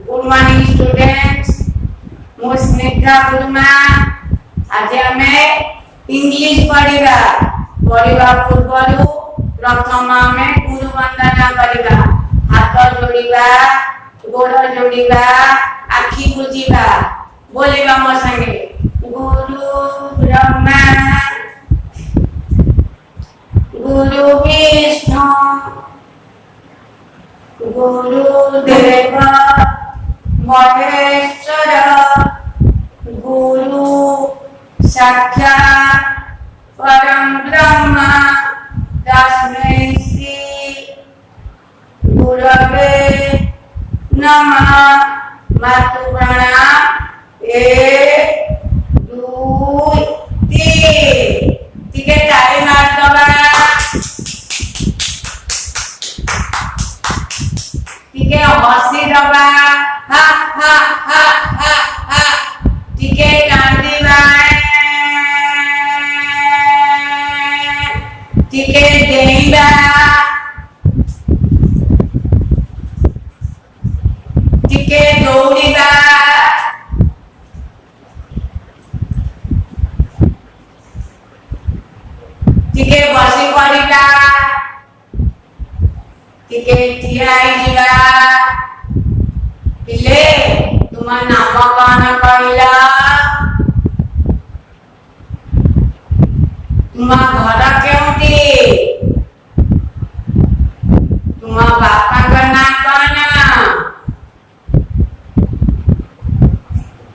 Good morning students मो स्निग्धा गुरुमा आज आमे इंग्लिश पढ़िबा पूर्व प्रथम आमे गुरु वंदना करिबा हाथ जोड़िबा गोड़ जोड़िबा आखि बुझिबा बोलिबा मो संगे गुरु ब्रह्मा गुरु विष्णु गुरुदेव महेश्वर गुरु साक्षात् परम ब्रह्म तस्मै श्री गुरवे नमः मातु प्रणाम एक दुई तीन ठीक है ताली मार दबा ठीक है हंसी दबा हा हा हा हा हा ठीक है कांदी बाय ठीक है देईबा ठीक है दौड़ीबा ठीक है बसी पड़ीबा ठीक है ठिया आईबा पिले तुम नाम कौन कहला तुम घर केउटी तुम बापा का नाम कौन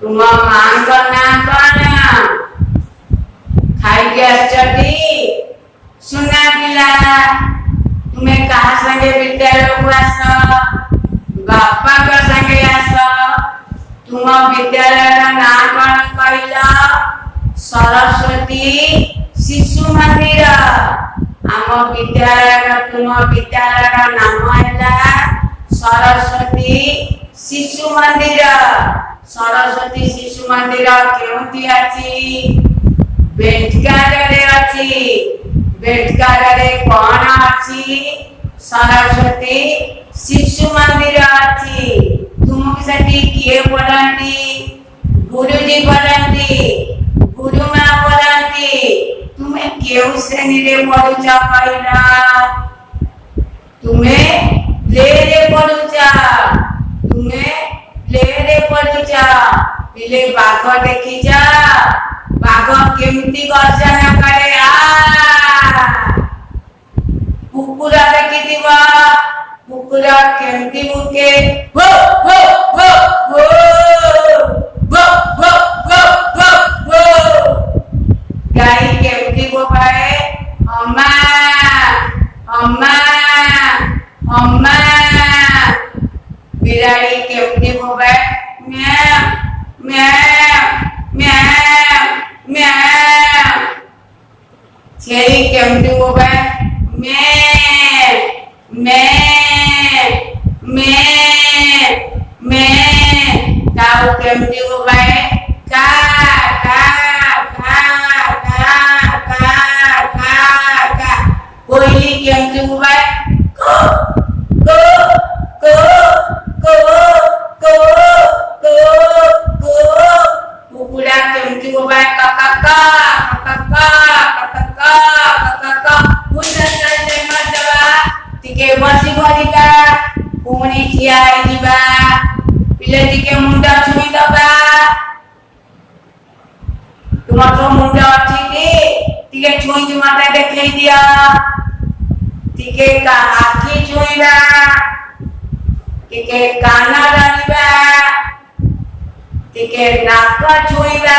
तुम मां का नाम कौन खाई गया सुना पिला तुम्हें कहा संगे विद्यालय को आस बापा का संगे आस तुम विद्यालय का नाम कौन कहला सरस्वती शिशु मंदिर आम विद्यालय का तुम विद्यालय का नाम है सरस्वती शिशु मंदिर सरस्वती शिशु मंदिर केउटी अछि बेटकार रे अछि बेटकार रे कोन अछि सरस्वती शिशु मंदिर अछि तुम सेठी किए पढ़ांती गुरुजी पढ़ांती गुरुमा पढ़ांती तुम्हें केउ श्रेणी रे पढ़ुचा कहला तुम्हें ले रे पढ़ुचा तुम्हें ले रे पढ़ुचा पिले बाघ देखी जा बाघ केमती गर्जना करे आ कुकुरा देखी दिवा कुकुरा केमती मुके हो हो हो हो हो हो हो हो हो गाय केमती बोबाए अम्मा अम्मा अम्मा बिराड़ी केमती बोबाए म्याऊ म्याऊ म्याऊ म्याऊ छेरी केमती बोबाए मैं ताऊ केमती बोबाए का का का का का का का कोयली केमती बोबाए को को को को को को को कुकुड़ा केमती बोबाए का का का का का का का का का पुनः से मदवा तिके बसी भरिका पुणी ठिया आइबा पिले तिके मुंडा छुई दबा तुमर तो मुंडा अछि तिके छुई di माता देखै दिया तिके का आखी छुईबा तिके काना डालिबा तिके नाक छुईबा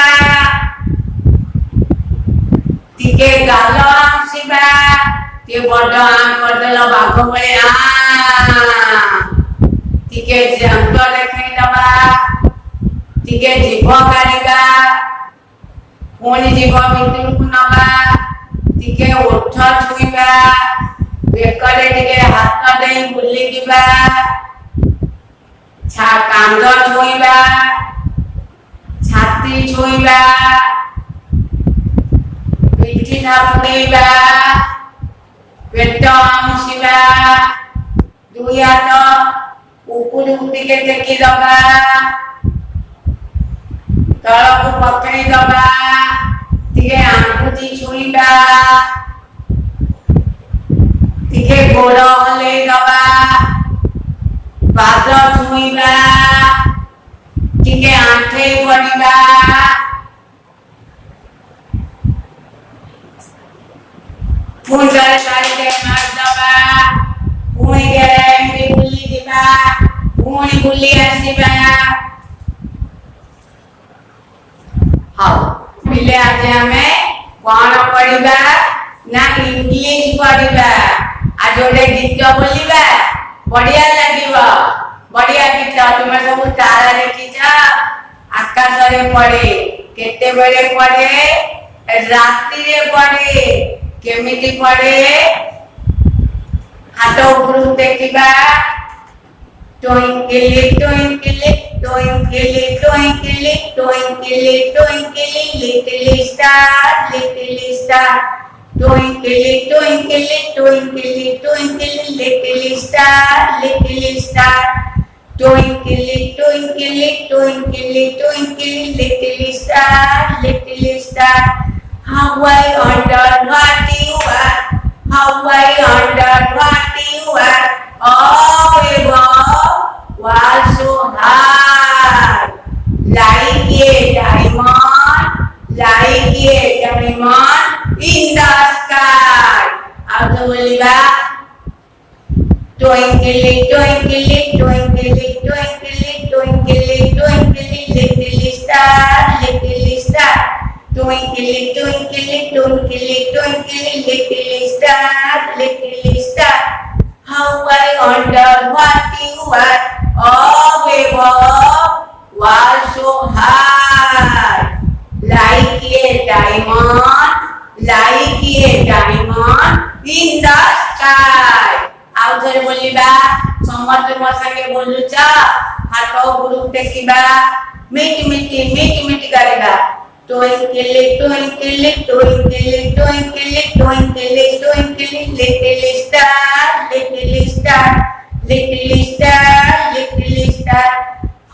तिके गाल आंसिबा ते बड़ आंख करदेला बाघ बळे आ तिके जंत देखै दबा तिके जीभ काढिबा पुणी जीभ भितर को नबा तिके ओठ छुईबा बेकरे तिके हाथ देई बुली दिबा छा कांद छुईबा छाती छुईबा पिठी थापुड़ेबा पेट आंसिबा दुई हाथ ଉପରକୁ ଟିକେ ଟେକି ଦବା, ତଳକୁ ପକେଇ ଦବା, ଟିକେ ଆଙ୍ଗୁଠି ଛୁଇଁବା, ଟିକେ ଗୋଡ଼ ହଲେଇ ଦବା, ପାଦ ଛୁଇଁବା, ଟିକେ ଆଣ୍ଠେଇ ପଡ଼ିବା, ପୁଣି ଥରେ ଶାଢ଼ୀଟେ ମାରିଦବା, ପୁଣି ଏମିତି ବୁଲି ଯିବା, ପୁଣି ବୁଲି ଆସିବା। ହଉ ପିଲେ ଆଜି ଆମେ କଣ ପଢିବା ନା ଇଂଲିଶ ପଢିବା। ଆଜି ଗୋଟେ ଗୀତ ବୋଲିବା, ବଢିଆ ଲାଗିବ। ବଢିଆ ଗୀତ। ତୁମେ ସବୁ ତାରା ଦେଖିଛ? ଆକାଶରେ ପଡେ, କେତେବେଳେ ପଡେ? ରାତିରେ ପଡେ। କେମିତି ପଡେ? ହାତ ଉପରକୁ ଟେକିବା, twinkle twinkle twinkle twinkle twinkle twinkle little star twinkle twinkle twinkle twinkle little star twinkle twinkle twinkle twinkle little star how I wonder what you are, how I wonder what you are, oh above was so high, like a diamond in the sky. How to believe? Twinkle twinkle twinkle twinkle twinkle twinkle little star twinkle twinkle twinkle twinkle little star how I wonder what you are, oh above was so high, like a diamond in the sky. ଆଉ ଥରେ ବୋଲିବା, ସମସ୍ତେ ମୋ ସାଙ୍ଗେ ବୋଲୁଛ, ହାତ ଉପରକୁ ଟେକିବା, ମିଟି ମିଟି କରିବା। Twinkle twinkle twinkle twinkle twinkle twinkle little star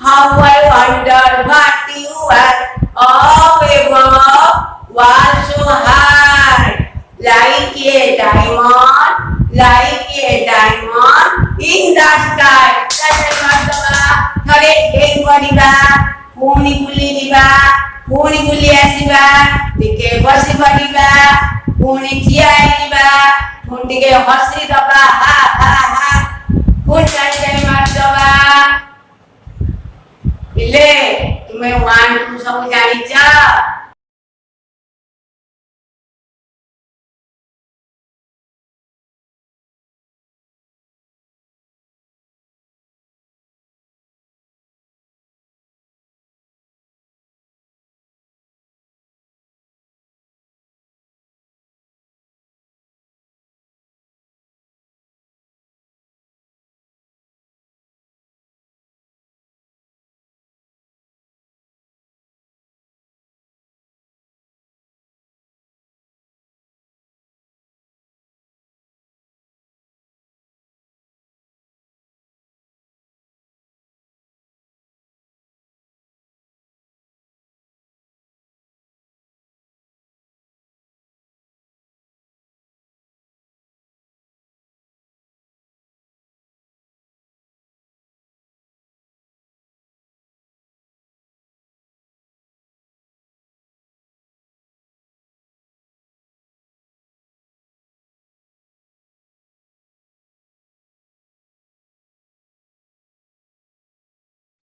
how I wonder what you are, oh above was so high, like a diamond in the sky. ଥରେ ଏଇ କରିବା, ପୁଣି ବୁଲି ଯିବା, ପୁଣି ବୁଲି ଆସିବା, ଟିକେ ବସି ପଡ଼ିବା, ପୁଣି ଠିଆ ହେଇଯିବା, ପୁଣି ଟିକେ ହସି ଦବା, ହା ହା ହା, ପୁଣି ଚାଲି ମାରିଦବା। ପିଲେ ତୁମେ 1 2 ସବୁ ଜାଣିଛ?